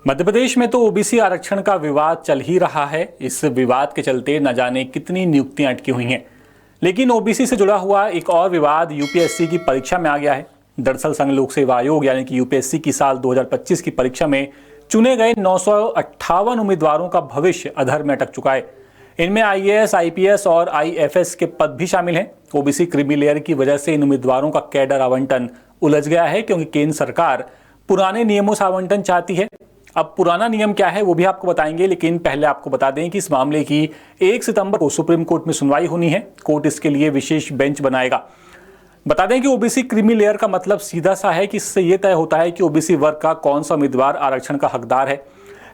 मध्य प्रदेश में तो ओबीसी आरक्षण का विवाद चल ही रहा है। इस विवाद के चलते न जाने कितनी नियुक्तियां अटकी हुई हैं। लेकिन ओबीसी से जुड़ा हुआ एक और विवाद यूपीएससी की परीक्षा में आ गया है। दरअसल संघ लोक सेवा आयोग यानी कि यूपीएससी की साल 2025 की परीक्षा में चुने गए 958 उम्मीदवारों का भविष्य अधर में अटक चुका है। इनमें आईएएस, आईपीएस और आईएफएस के पद भी शामिल हैं। ओबीसी क्रीमी लेयर की वजह से इन उम्मीदवारों का कैडर आवंटन उलझ गया है, क्योंकि केंद्र सरकार पुराने नियमों से आवंटन चाहती है। अब पुराना नियम क्या है वो भी आपको बताएंगे, लेकिन पहले आपको बता दें कि इस मामले की 1 सितंबर को सुप्रीम कोर्ट में सुनवाई होनी है। कोर्ट इसके लिए विशेष बेंच बनाएगा। बता दें कि ओबीसी क्रीमी लेयर का मतलब सीधा सा है कि इससे यह तय होता है कि ओबीसी वर्ग का कौन सा उम्मीदवार आरक्षण का हकदार है।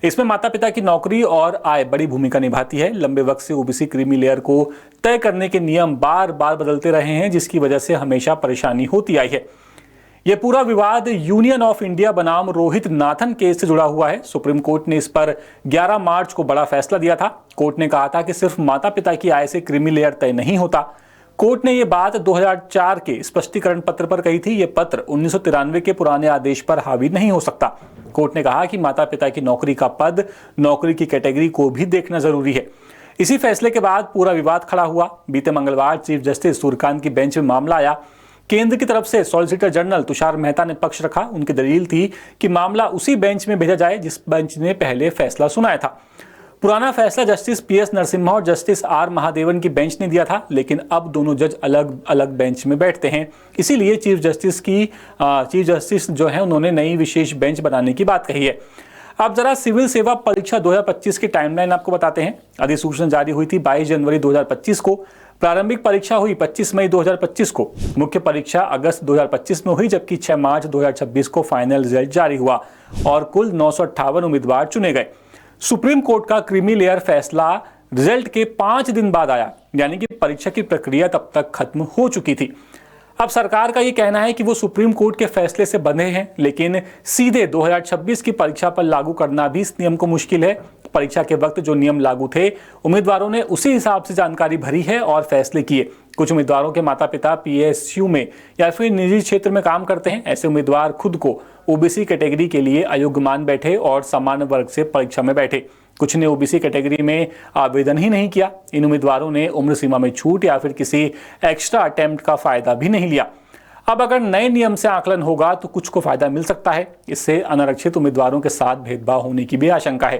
इसमें माता पिता की नौकरी और आय बड़ी भूमिका निभाती है। लंबे वक्त से ओबीसी क्रीमी लेयर को तय करने के नियम बार बार बदलते रहे हैं, जिसकी वजह से हमेशा परेशानी होती आई है। यह पूरा विवाद यूनियन ऑफ इंडिया बनाम रोहित नाथन केस से जुड़ा हुआ है। सुप्रीम कोर्ट ने इस पर 11 मार्च को बड़ा फैसला दिया था। कोर्ट ने कहा था कि सिर्फ माता पिता की आय से क्रीमी लेयर तय नहीं होता। कोर्ट ने यह बात 2004 के स्पष्टीकरण पत्र पर कही थी। यह पत्र 1993 के पुराने आदेश पर हावी नहीं हो सकता। कोर्ट ने कहा कि माता पिता की नौकरी का पद, नौकरी की कैटेगरी को भी देखना जरूरी है। इसी फैसले के बाद पूरा विवाद खड़ा हुआ। बीते मंगलवार चीफ जस्टिस सूर्यकांत की बेंच में मामला आया। केंद्र की तरफ से सॉलिसिटर जनरल तुषार मेहता ने पक्ष रखा। उनकी दलील थी कि मामला उसी बेंच में भेजा जाए जिस बेंच ने पहले फैसला सुनाया था। पुराना फैसला जस्टिस पीएस नरसिम्हा और जस्टिस आर महादेवन की बेंच ने दिया था, लेकिन अब दोनों जज अलग अलग बेंच में बैठते हैं। इसीलिए चीफ जस्टिस जो है उन्होंने नई विशेष बेंच बनाने की बात कही है। अब जरा सिविल सेवा परीक्षा 2025 की टाइमलाइन आपको बताते हैं। अधिसूचना जारी हुई थी 22 जनवरी 2025 को। प्रारंभिक परीक्षा हुई 25 मई 2025 को। मुख्य परीक्षा अगस्त 2025 में हुई, जबकि 6 मार्च 2026 को फाइनल रिजल्ट जारी हुआ और कुल 958 उम्मीदवार चुने गए। सुप्रीम कोर्ट का क्रीमी लेयर फैसला रिजल्ट के 5 दिन बाद आया, यानी कि परीक्षा की प्रक्रिया तब तक खत्म हो चुकी थी। अब सरकार का यह कहना है कि वो सुप्रीम कोर्ट के फैसले से बंधे हैं, लेकिन सीधे 2026 की परीक्षा पर लागू करना भी इस नियम को मुश्किल है। परीक्षा के वक्त जो नियम लागू थे, उम्मीदवारों ने उसी हिसाब से जानकारी भरी है और फैसले किए। कुछ उम्मीदवारों के माता पिता पीएसयू में या फिर निजी क्षेत्र में काम करते हैं। ऐसे उम्मीदवार खुद को ओबीसी कैटेगरी के लिए अयोग्य मान बैठे और सामान्य वर्ग से परीक्षा में बैठे। कुछ ने ओबीसी कैटेगरी में आवेदन ही नहीं किया। इन उम्मीदवारों ने उम्र सीमा में छूट या फिर किसी एक्स्ट्रा अटेम्प्ट का फायदा भी नहीं लिया। अब अगर नए नियम से आकलन होगा तो कुछ को फायदा मिल सकता है। इससे अनारक्षित उम्मीदवारों के साथ भेदभाव होने की भी आशंका है।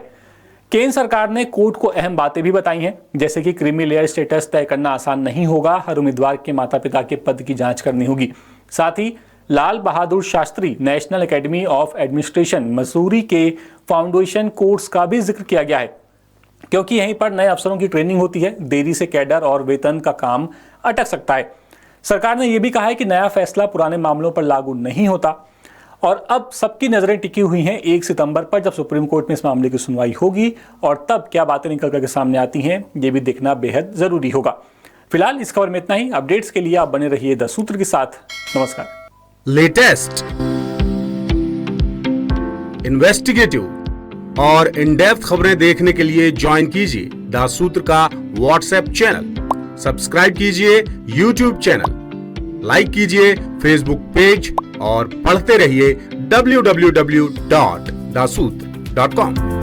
केंद्र सरकार ने कोर्ट को अहम बातें भी बताई हैं, जैसे कि क्रीमी लेयर स्टेटस तय करना आसान नहीं होगा। हर उम्मीदवार के माता पिता के पद की जांच करनी होगी। साथ ही Lal Bahadur Shastri National Academy of Administration Mussoorie के फाउंडेशन कोर्स का भी जिक्र किया गया है, क्योंकि यहीं पर नए अफसरों की ट्रेनिंग होती है। देरी से कैडर और वेतन का काम अटक सकता है। सरकार ने यह भी कहा है कि नया फैसला पुराने मामलों पर लागू नहीं होता। और अब सबकी नजरें टिकी हुई हैं 1 सितंबर पर, जब सुप्रीम कोर्ट में इस मामले की सुनवाई होगी और तब क्या बातें निकल करके सामने आती हैं, ये भी देखना बेहद जरूरी होगा। फिलहाल इस खबर में इतना ही। अपडेट्स के लिए आप बने रहिए द सूत्र के साथ। नमस्कार। लेटेस्ट, इन्वेस्टिगेटिव और इन डेप्थ खबरें देखने के लिए ज्वाइन कीजिए द सूत्र का व्हाट्सएप चैनल, सब्सक्राइब कीजिए यूट्यूब चैनल, लाइक कीजिए फेसबुक पेज और पढ़ते रहिए www.daसूत्र.com।